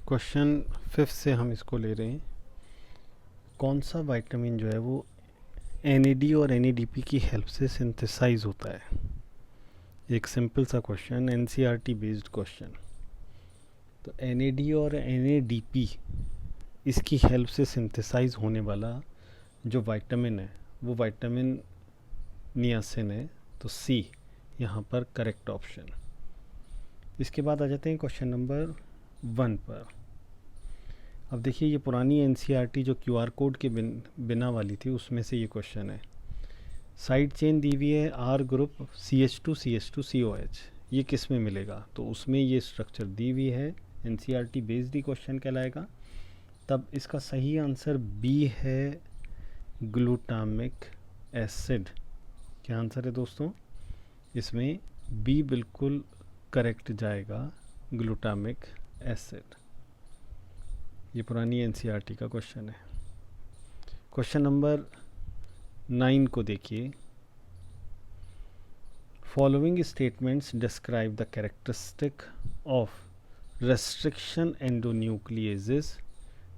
Question 5 से हम इसको ले रहे हैं। कौन सा विटामिन जो है वो NAD और NADP की हेल्प से सिंथेसाइज होता है। एक सिंपल सा क्वेश्चन, NCERT बेस्ड क्वेश्चन। तो NAD और NADP इसकी हेल्प से सिंथेसाइज होने वाला जो विटामिन है वो विटामिन नियासिन है। तो सी यहाँ पर करेक्ट ऑप्शन। इसके बाद आ जाते हैं क्वेश्चन नंबर 1 पर। अब देखिए ये पुरानी NCERT जो QR कोड के बिना वाली थी उसमें से ये क्वेश्चन है। साइड चेन दी हुई है R ग्रुप CH2CH2COH, ये किस में मिलेगा? तो उसमें ये स्ट्रक्चर दी हुई है, NCERT बेस्ड ही क्वेश्चन कहलाएगा। तब इसका सही आंसर बी है, ग्लूटामिक एसिड। क्या आंसर है दोस्तों? इसमें बी बिल्कुल करेक्ट जाएगा, ग्लूटामिक एसिड। ये पुरानी NCERT का क्वेश्चन है। क्वेश्चन नंबर 9 को देखिए। Following statements describe the characteristic of restriction endonucleases,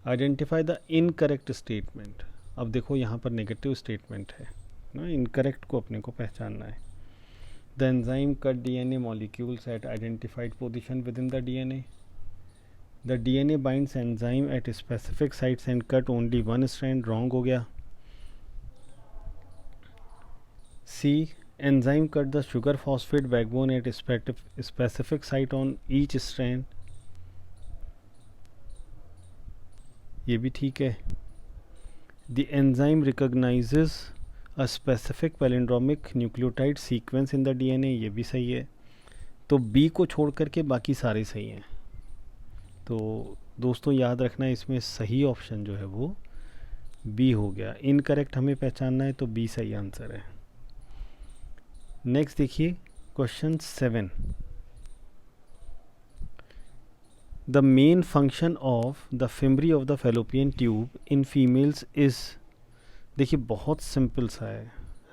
identify the incorrect statement. अब देखो यहाँ पर नेगेटिव स्टेटमेंट है ना, इनकरेक्ट को अपने को पहचानना है। The enzyme cut DNA molecules at identified position within the DNA. The DNA binds enzyme at specific sites and cut only one strand, wrong हो गया। C, enzyme cut the sugar phosphate backbone at specific site on each strand, ये भी ठीक है। The enzyme recognizes a specific palindromic nucleotide sequence in the DNA, ये भी सही है। तो B को छोड़ करके बाकी सारे सही हैं। तो दोस्तों याद रखना इसमें सही ऑप्शन जो है वो B हो गया। इनकरेक्ट हमें पहचानना है तो B सही आंसर है। नेक्स्ट देखिए question 7। The main function of the fimbriae of the fallopian tube in females is. देखिए बहुत सिंपल सा है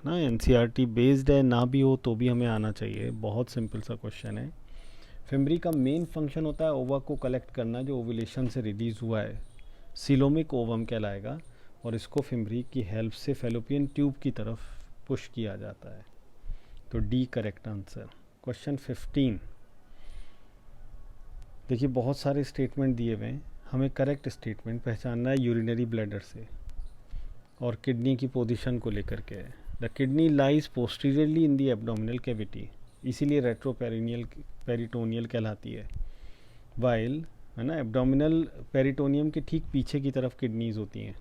ना, NCERT बेस्ड है, ना भी हो तो भी हमें आना चाहिए। बहुत सिंपल सा क्वेश्चन है। फिम्बरी का मेन फंक्शन होता है ओवा को कलेक्ट करना, जो ओवुलेशन से रिलीज हुआ है, सीलोमिक ओवम कहलाएगा। और इसको फिम्बरी की हेल्प से फैलोपियन ट्यूब की तरफ पुश किया जाता है। तो डी करेक्ट आंसर। क्वेश्चन 15। देखिए बहुत सारे स्टेटमेंट दिए हुए हैं, हमें करेक्ट स्टेटमेंट पहचानना है यूरिनरी ब्लैडर से और किडनी की पोजीशन को लेकर के। The kidney lies posteriorly in the abdominal cavity, इसीलिए रेट्रोपेरिटोनियल कहलाती है। वाइल है ना, एब्डोमिनल पेरिटोनियम के ठीक पीछे की तरफ किडनीज होती हैं।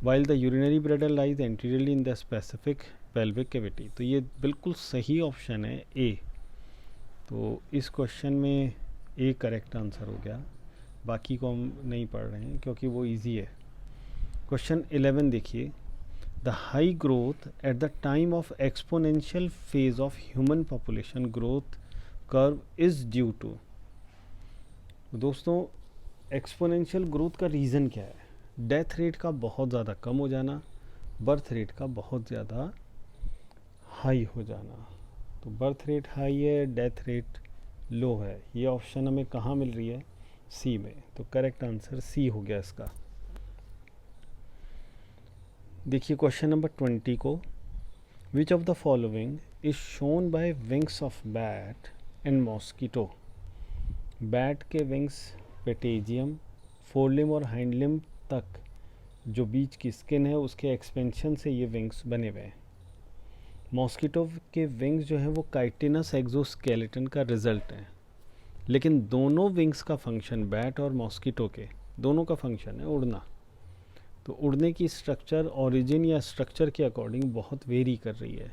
While the urinary bladder lies anteriorly in the specific pelvic cavity. तो ये बिल्कुल सही ऑप्शन है ए। तो इस क्वेश्चन में ए करेक्ट आंसर हो गया। बाकी को हम नहीं पढ़ रहे हैं क्योंकि वो इजी है। क्वेश्चन 11 देखिए। The high growth at the time of exponential phase of human population growth curve is due to. दोस्तों एक्सपोनेंशियल ग्रोथ का रीज़न क्या है? डेथ रेट का बहुत ज़्यादा कम हो जाना, बर्थ रेट का बहुत ज़्यादा हाई हो जाना। तो बर्थ रेट हाई है, डेथ रेट लो है। ये ऑप्शन हमें कहाँ मिल रही है? सी में। तो करेक्ट आंसर सी हो गया इसका। देखिए क्वेश्चन नंबर 20 को। विच of the following is shown by wings of bat and mosquito. Bat के विंग्स पेटेजियम, फोरलिम और हाइंडलिम तक जो बीच की स्किन है उसके एक्सपेंशन से ये विंग्स बने हुए हैं। मॉस्किटो के विंग्स जो हैं वो काइटिनस एक्सोस्केलेटन का रिजल्ट है। लेकिन दोनों विंग्स का फंक्शन, बैट और मॉस्किटो के दोनों का फंक्शन है उड़ना। तो उड़ने की स्ट्रक्चर ओरिजिन या स्ट्रक्चर के अकॉर्डिंग बहुत वेरी कर रही है।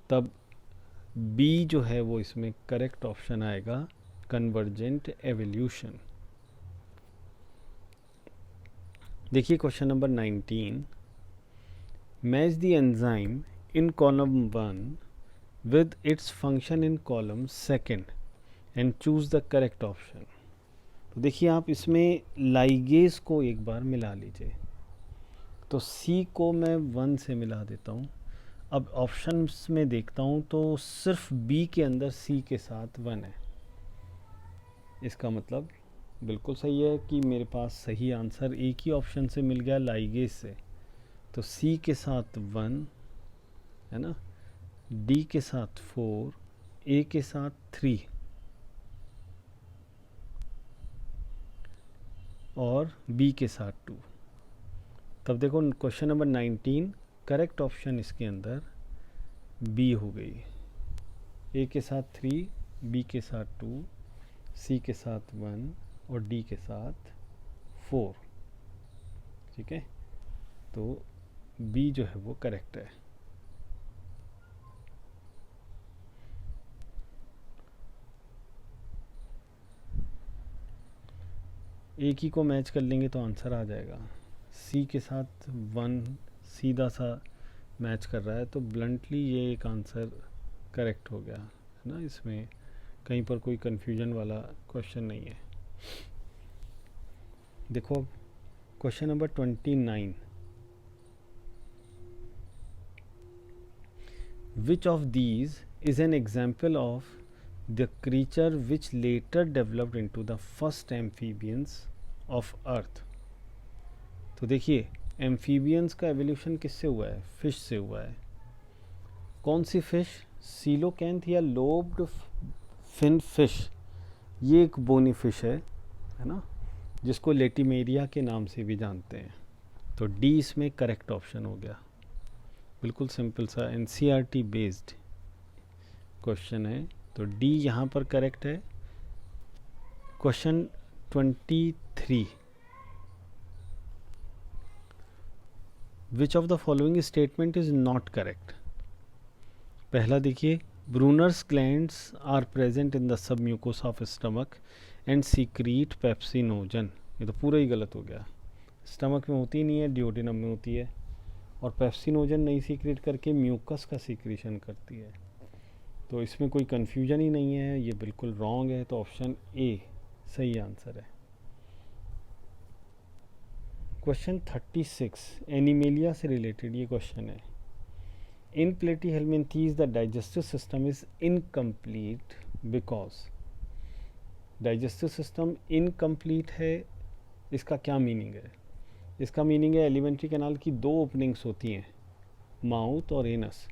तब बी जो है वो इसमें करेक्ट ऑप्शन आएगा, कन्वर्जेंट एवोल्यूशन। देखिए question number 19। Match the enzyme in column 1 with its function in column 2 and choose the correct option। तो देखिए आप इसमें लाइगेज को एक बार मिला लीजिए। तो C को मैं 1 से मिला देता हूँ। अब ऑप्शंस में देखता हूँ तो सिर्फ B के अंदर C के साथ 1 है। इसका मतलब बिल्कुल सही है कि मेरे पास सही आंसर एक ही ऑप्शन से मिल गया, लाइगेज से। तो सी के साथ 1 है ना, डी के साथ 4, ए के साथ 3 और बी के साथ 2। तब देखो क्वेश्चन नंबर 19, करेक्ट ऑप्शन इसके अंदर बी हो गई। ए के साथ 3, बी के साथ 2, सी के साथ 1 और डी के साथ 4। ठीक है, तो बी जो है वो करेक्ट है। एक ही को मैच कर लेंगे तो आंसर आ जाएगा। सी के साथ 1 सीधा सा मैच कर रहा है, तो ब्लंटली ये एक आंसर करेक्ट हो गया है ना। इसमें कहीं पर कोई कंफ्यूजन वाला क्वेश्चन नहीं है। देखो question number 29, which of these is an example of the creature which later developed into the first amphibians of earth. तो देखिए एम्फीबियंस का एवोल्यूशन किससे हुआ है? फिश से हुआ है। कौन सी फिश? सीलोकैंथ या लोब्ड फिन फिश। ये एक बोनी फिश है ना, जिसको लेटिमेरिया के नाम से भी जानते हैं। तो डी इसमें करेक्ट ऑप्शन हो गया। बिल्कुल सिंपल सा एनसीईआरटी बेस्ड क्वेश्चन है, तो डी यहाँ पर करेक्ट है। Question 23, which of the following statement is not correct. पहला देखिए, Brunner's glands are present in the submucosa of stomach and secrete pepsinogen. ये तो पूरा ही गलत हो गया। स्टमक में होती नहीं है, डिओडिनम में होती है, और पेप्सिनोजन नहीं सीक्रेट करके म्यूकस का सीक्रेशन करती है। तो इसमें कोई कन्फ्यूजन ही नहीं है, ये बिल्कुल रॉन्ग है। तो ऑप्शन ए सही आंसर है। क्वेश्चन 36 एनिमेलिया से रिलेटेड ये क्वेश्चन है। In Platyhelminthes the digestive system is incomplete because. Digestive system incomplete है, इसका क्या मीनिंग है? इसका मीनिंग है एलिमेंट्री कैनाल की 2 ओपनिंग्स होती हैं, माउथ और एनस,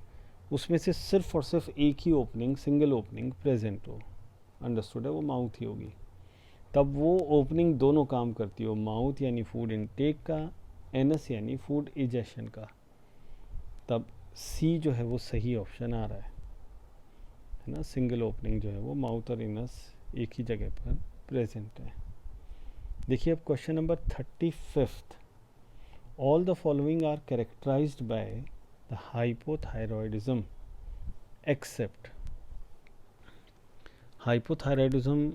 उसमें से सिर्फ और सिर्फ एक ही ओपनिंग, सिंगल ओपनिंग प्रेजेंट हो। अंडरस्टूड है, वो माउथ ही होगी। तब वो ओपनिंग दोनों काम करती हो, माउथ यानी फूड इनटेक का, एनस यानी फूड इजेशन का। तब सी जो है वो सही ऑप्शन आ रहा है ना। सिंगल ओपनिंग जो है वो माउथ और एनस एक ही जगह पर प्रेजेंट है। देखिए अब question number 35, all the following are characterised by the hypothyroidism except. Hypothyroidism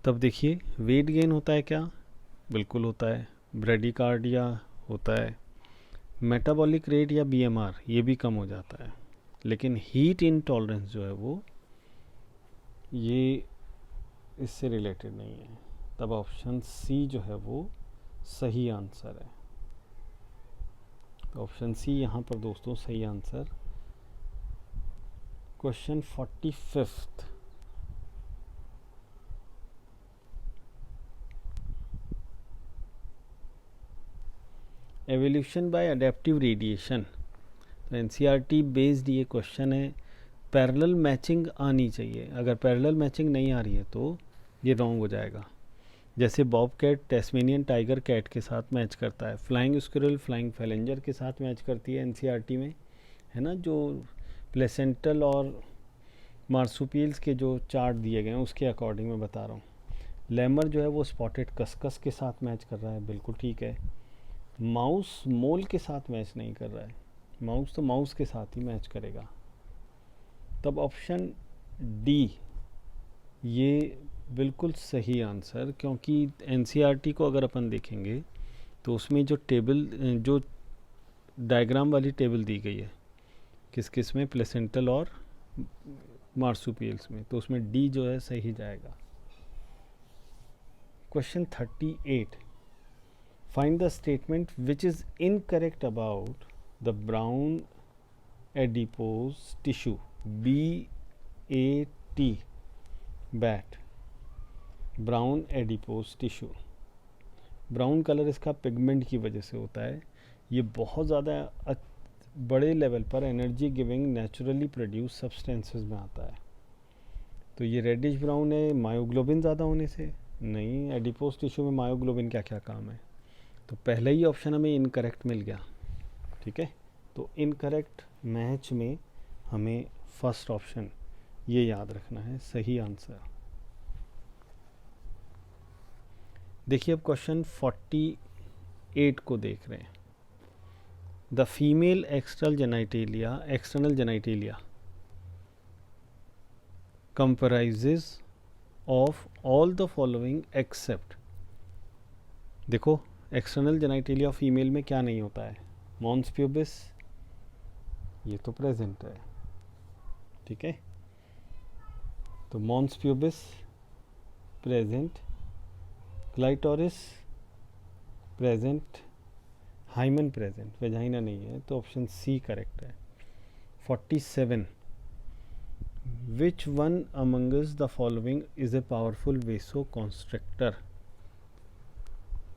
तब देखिए वेट गेन होता है क्या? बिल्कुल होता है। ब्रेडिकार्डिया होता है। मेटाबॉलिक रेट या बीएमआर ये भी कम हो जाता है। लेकिन हीट इंटॉलरेंस जो है वो ये इससे रिलेटेड नहीं है। तब ऑप्शन सी जो है वो सही आंसर है। तो ऑप्शन सी यहाँ पर दोस्तों सही answer. Question 45, evolution by adaptive radiation. तो एनसीईआरटी बेस्ड ये क्वेश्चन है। पैरेलल मैचिंग आनी चाहिए, अगर पैरेलल मैचिंग नहीं आ रही है तो ये रॉन्ग हो जाएगा। जैसे bobcat Tasmanian tiger cat के साथ मैच करता है, फ्लाइंग स्क्विरल फ्लाइंग फैलेंजर के साथ मैच करती है एनसीईआरटी में, है ना। जो प्लेसेंटल और मार्सुपियल्स के जो चार्ट दिए गए हैं उसके अकॉर्डिंग मैं बता रहा हूँ। लेमर जो है वो स्पॉटेड कस्कस के साथ मैच कर रहा है, बिल्कुल ठीक है। माउस मोल के साथ मैच नहीं कर रहा है, माउस तो माउस के साथ ही मैच करेगा। तब ऑप्शन डी ये बिल्कुल सही आंसर, क्योंकि एनसीईआरटी को अगर अपन देखेंगे तो उसमें जो टेबल, जो डायग्राम वाली टेबल दी गई है किस किस में, प्लेसेंटल और मार्सुपियल्स में, तो उसमें डी जो है सही जाएगा। Question 38, find the statement which is incorrect about the brown adipose tissue, BAT, bat, brown adipose tissue. Brown colour इसका पिगमेंट की वजह से होता है। ये बहुत ज़्यादा बड़े लेवल पर energy giving naturally produce substances में आता है। तो ये रेडिश ब्राउन है मायोग्लोबिन ज़्यादा होने से? नहीं, एडिपोज टिश्यू में मायोग्लोबिन क्या क्या काम है? तो पहले ही ऑप्शन हमें इनकरेक्ट मिल गया। ठीक है, तो इनकरेक्ट मैच में हमें फर्स्ट ऑप्शन ये याद रखना है सही आंसर। देखिए अब क्वेश्चन 48 को देख रहे हैं। The female external genitalia comprises of all the following except, देखो एक्सटर्नल जेनाइटेलिया फीमेल में क्या नहीं होता है? मॉन्स प्यूबिस, ये तो प्रेजेंट है। ठीक है, तो mons pubis present, clitoris present, hymen present, vagina नहीं है, तो ऑप्शन सी करेक्ट है। 47, which one amongst the following is a powerful vasoconstrictor?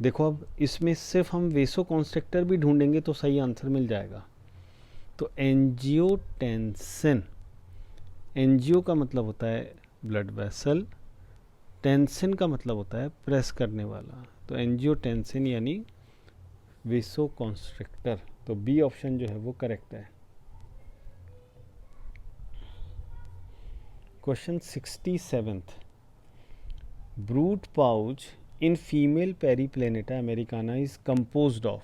देखो अब इसमें सिर्फ हम वेसो कॉन्स्ट्रिक्टर भी ढूंढेंगे तो सही आंसर मिल जाएगा। तो एंजियोटेंसिन, एंजियो का मतलब होता है ब्लड वेसल, टेंसिन का मतलब होता है प्रेस करने वाला, तो एंजियोटेंसिन यानी वेसो कॉन्स्ट्रिक्टर। तो बी ऑप्शन जो है वो करेक्ट है। Question 67, brute pouch in female Periplaneta Americana is composed of,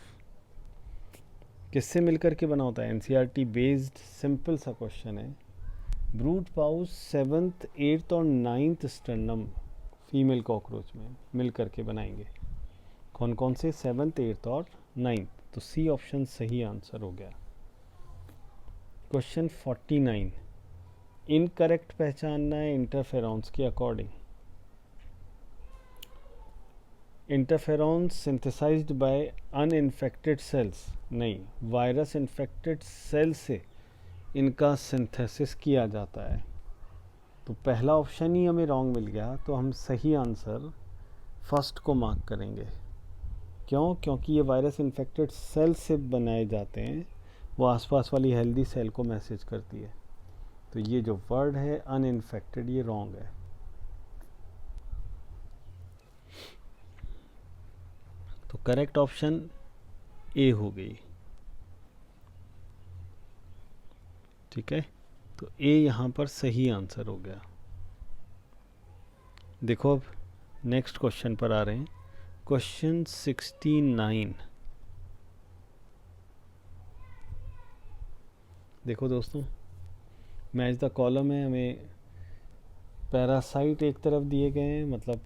किससे मिलकर के बना होता है? एनसीईआरटी बेस्ड सिंपल सा क्वेश्चन है। ब्रूट पाउच 7th 8th और 9th स्टर्नम फीमेल कॉकरोच में मिलकर के बनाएंगे। कौन कौन से? 7th 8th और 9th, तो सी ऑप्शन सही आंसर हो गया। क्वेश्चन 49, इनकरेक्ट पहचानना है इंटरफेरॉन्स के according. Interferons synthesised by uninfected cells, नहीं, वायरस इन्फेक्टेड सेल से इनका सिंथेसिस किया जाता है। तो पहला ऑप्शन ही हमें रॉन्ग मिल गया, तो हम सही आंसर फर्स्ट को मार्क करेंगे। क्यों? क्योंकि ये वायरस इन्फेक्टेड सेल से बनाए जाते हैं, वो आसपास वाली हेल्दी सेल को मैसेज करती है। तो ये जो वर्ड है अनइन्फेक्टेड, ये रॉन्ग है। तो करेक्ट ऑप्शन ए हो गई। ठीक है, तो ए यहाँ पर सही आंसर हो गया। देखो अब नेक्स्ट क्वेश्चन पर आ रहे हैं। क्वेश्चन 69, देखो दोस्तों, मैच द कॉलम है। हमें पैरासाइट एक तरफ दिए गए हैं, मतलब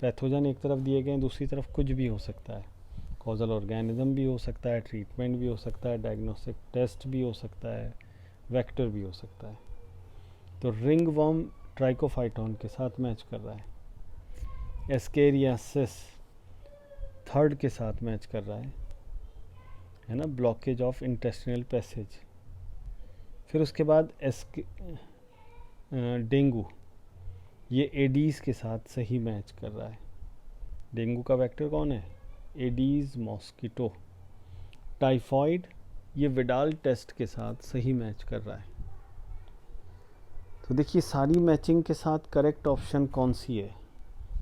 पैथोजन एक तरफ दिए गए हैं, दूसरी तरफ कुछ भी हो सकता है। कॉजल ऑर्गेनिज्म भी हो सकता है, ट्रीटमेंट भी हो सकता है, डायग्नोस्टिक टेस्ट भी हो सकता है, वेक्टर भी हो सकता है। तो रिंग वर्म ट्राइकोफाइटोन के साथ मैच कर रहा है, एस्केरियासिस थर्ड के साथ मैच कर रहा है ना, ब्लॉकेज ऑफ इंटेस्टिनल पैसेज। फिर उसके बाद डेंगू, ये एडीज़ के साथ सही मैच कर रहा है। डेंगू का वेक्टर कौन है? Aedes mosquito. टाइफॉइड, ये विडाल टेस्ट के साथ सही मैच कर रहा है। तो देखिए सारी मैचिंग के साथ करेक्ट ऑप्शन कौन सी है?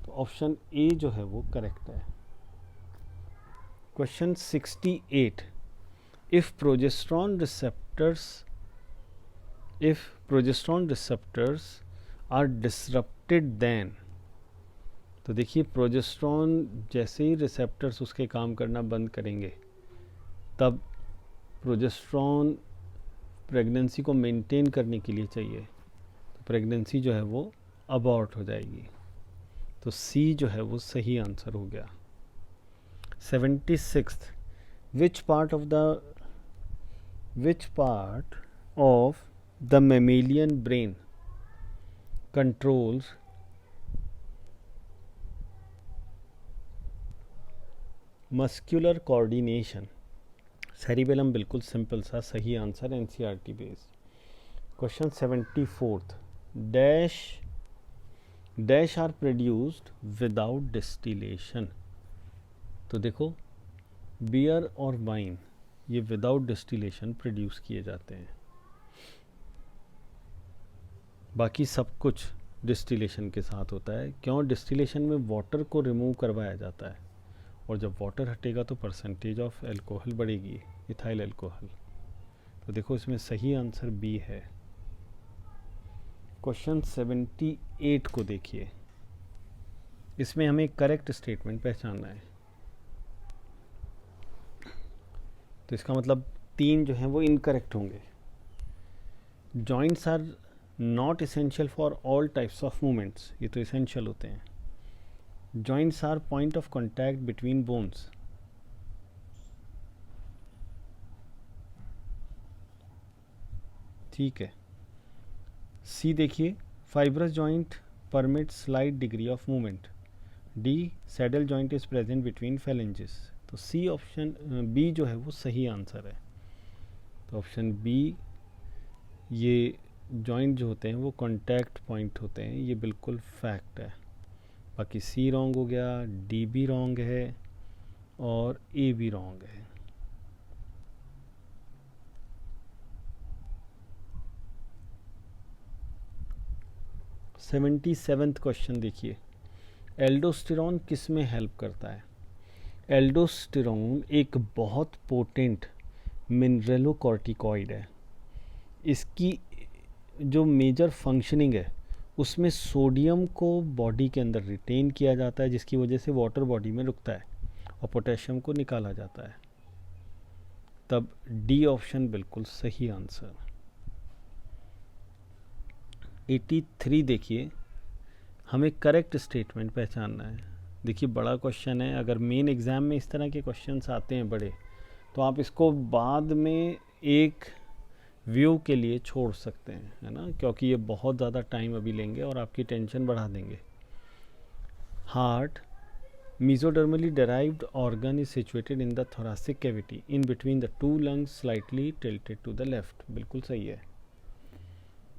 तो ऑप्शन ए जो है वो करेक्ट है। Question 68, if progesterone receptors are disrupted then, तो देखिए प्रोजेस्टेरॉन जैसे ही रिसेप्टर्स उसके काम करना बंद करेंगे, तब प्रोजेस्टेरॉन प्रेगनेंसी को मेंटेन करने के लिए चाहिए, तो प्रेगनेंसी जो है वो अबॉर्ट हो जाएगी। तो सी जो है वो सही आंसर हो गया। 76, which part of the mammalian brain controls muscular coordination, cerebellum बिल्कुल सिंपल सा सही answer, NCERT based. Question 74th, dash are produced without distillation. तो देखो बियर और वाइन ये विदाउट डिस्टिलेशन प्रोड्यूस किए जाते हैं, बाकी सब कुछ डिस्टिलेशन के साथ होता है। क्यों? डिस्टिलेशन में वाटर को रिमूव करवाया जाता है, और जब वाटर हटेगा तो परसेंटेज ऑफ एल्कोहल बढ़ेगी, इथाइल एल्कोहल। तो देखो इसमें सही आंसर बी है। क्वेश्चन 78 को देखिए, इसमें हमें करेक्ट स्टेटमेंट पहचानना है। तो इसका मतलब 3 जो हैं वो इनकरेक्ट होंगे। Joints are not essential for all types of movements, ये तो इसेंशियल होते हैं। Joints are point of contact between bones, ठीक है। सी देखिए, fibrous joint permit slight degree of movement. D, saddle joint is present between phalanges. तो C option B जो है वो सही आंसर है। तो ऑप्शन बी, ये जॉइंट जो होते हैं वो कॉन्टैक्ट पॉइंट होते हैं, ये बिल्कुल फैक्ट है। बाकी सी रॉन्ग हो गया, डी भी रॉन्ग है और ए भी रॉन्ग है। सेवेंटी सेवेंथ क्वेश्चन देखिए, एल्डोस्टेरॉन किस में हेल्प करता है? एल्डोस्टेरॉन एक बहुत पोटेंट मिनरलोकॉर्टिकॉइड है। इसकी जो मेजर फंक्शनिंग है उसमें सोडियम को बॉडी के अंदर रिटेन किया जाता है, जिसकी वजह से वाटर बॉडी में रुकता है और पोटेशियम को निकाला जाता है। तब डी ऑप्शन बिल्कुल सही आंसर। 83 देखिए, हमें करेक्ट स्टेटमेंट पहचानना है। देखिए बड़ा क्वेश्चन है, अगर मेन एग्ज़ाम में इस तरह के क्वेश्चंस आते हैं बड़े, तो आप इसको बाद में एक व्यू के लिए छोड़ सकते हैं, है ना, क्योंकि ये बहुत ज़्यादा टाइम अभी लेंगे और आपकी टेंशन बढ़ा देंगे। Heart mesodermally derived organ is situated in the thoracic cavity in between the two lungs slightly tilted to the left, बिल्कुल सही है।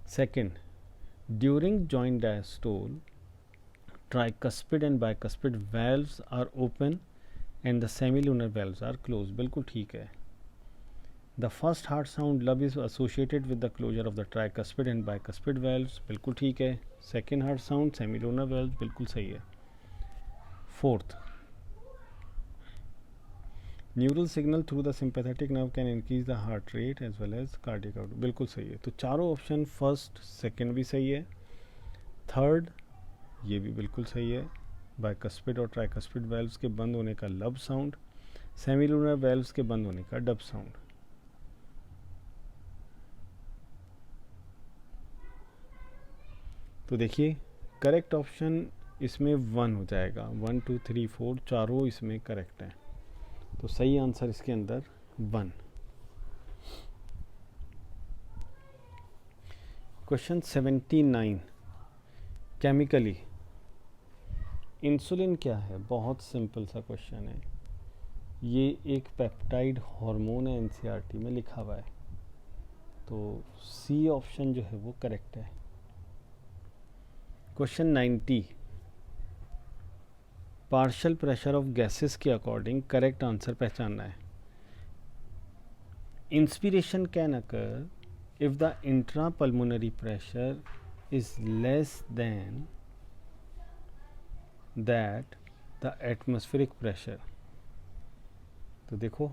Second, during joint diastole tricuspid and bicuspid valves are open and the semilunar valves are closed, बिल्कुल ठीक है। The first heart sound love is associated with the closure of the tricuspid and bicuspid valves, बिल्कुल ठीक है। Second heart sound semilunar valves, बिल्कुल सही है। Fourth, neural signal through the sympathetic nerve can increase the heart rate as well as cardiac output, बिल्कुल सही है। तो चारों ऑप्शन फर्स्ट सेकंड भी सही है, थर्ड ये भी बिल्कुल सही है। बाइकस्पिड और ट्राइकस्पिड वेल्व्स के बंद होने का लब साउंड, सेमिलुनर वेल्व्स के बंद होने का डब साउंड। तो देखिए करेक्ट ऑप्शन इसमें 1 हो जाएगा। 1 2 3 4 चारों इसमें करेक्ट हैं, तो सही आंसर इसके अंदर 1। क्वेश्चन 79, केमिकली इंसुलिन क्या है? बहुत सिंपल सा क्वेश्चन है। ये एक पेप्टाइड हार्मोन है, एनसीईआरटी में लिखा हुआ है, तो सी ऑप्शन जो है वो करेक्ट है। Question 90, partial pressure of gases के अकॉर्डिंग करेक्ट आंसर पहचानना है। Inspiration can occur if the intrapulmonary pressure is less than that the atmospheric pressure. तो देखो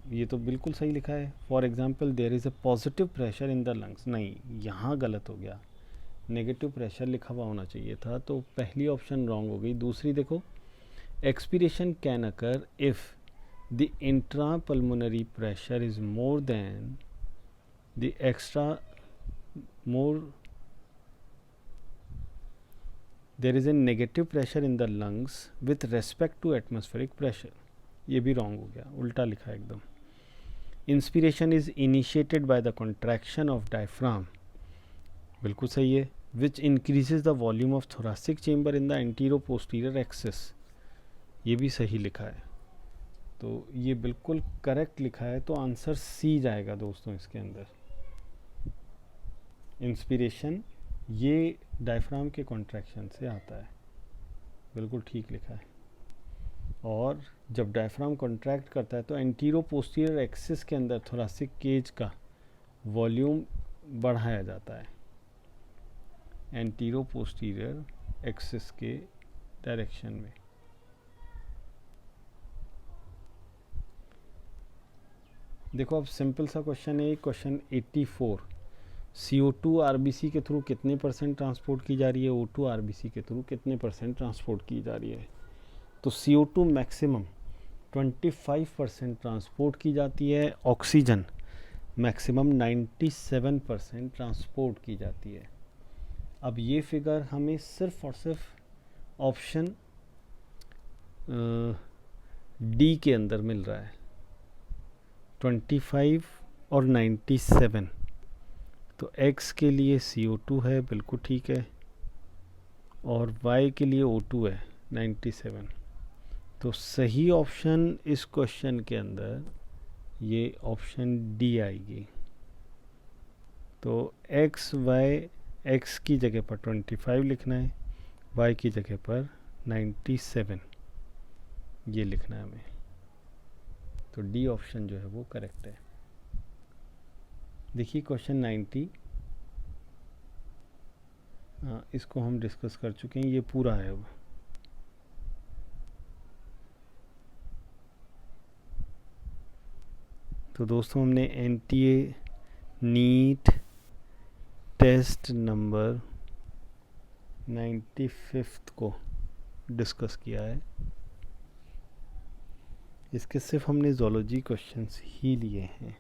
ये तो बिल्कुल सही लिखा है। For example there is a positive pressure in the lungs, नहीं यहाँ गलत हो गया, नेगेटिव प्रेशर लिखा हुआ होना चाहिए था, तो पहली ऑप्शन रॉन्ग हो गई। दूसरी देखो, expiration can occur if the intrapulmonary pressure is more than the there is a negative pressure in the lungs with respect to atmospheric pressure, ये भी रॉन्ग हो गया, उल्टा लिखा है एकदम। Inspiration is initiated by the contraction of diaphragm, बिल्कुल सही है, which increases the volume of thoracic chamber in the anteroposterior axis, ये भी सही लिखा है। तो ये बिल्कुल करेक्ट लिखा है, तो आंसर सी जाएगा दोस्तों इसके अंदर। इंस्पिरेशन ये डायफ्राम के कॉन्ट्रैक्शन से आता है, बिल्कुल ठीक लिखा है। और जब डायफ्राम कॉन्ट्रैक्ट करता है तो एंटीरो पोस्टीरियर एक्सिस के अंदर थोरासिक केज का वॉल्यूम बढ़ाया जाता है, एंटीरो पोस्टीरियर एक्सिस के डायरेक्शन में। देखो अब सिंपल सा क्वेश्चन है, क्वेश्चन 84, CO2 आरबीसी के थ्रू कितने % ट्रांसपोर्ट की जा रही है, O2 आरबीसी के थ्रू कितने % ट्रांसपोर्ट की जा रही है। तो CO2 मैक्सिमम 25% ट्रांसपोर्ट की जाती है, ऑक्सीजन मैक्सिमम 97% ट्रांसपोर्ट की जाती है। अब ये फिगर हमें सिर्फ और सिर्फ ऑप्शन डी के अंदर मिल रहा है, 25 और 97। तो x के लिए CO2 है, बिल्कुल ठीक है, और y के लिए O2 है 97। तो सही ऑप्शन इस क्वेश्चन के अंदर ये ऑप्शन डी आएगी। तो x की जगह पर 25 लिखना है, y की जगह पर 97 ये लिखना है हमें। तो डी ऑप्शन जो है वो करेक्ट है। देखिए क्वेश्चन 90, इसको हम डिस्कस कर चुके हैं, ये पूरा है अब। तो दोस्तों हमने NTA नीट टेस्ट नंबर 95 को डिस्कस किया है। इसके सिर्फ हमने ज़ूलॉजी क्वेश्चंस ही लिए हैं।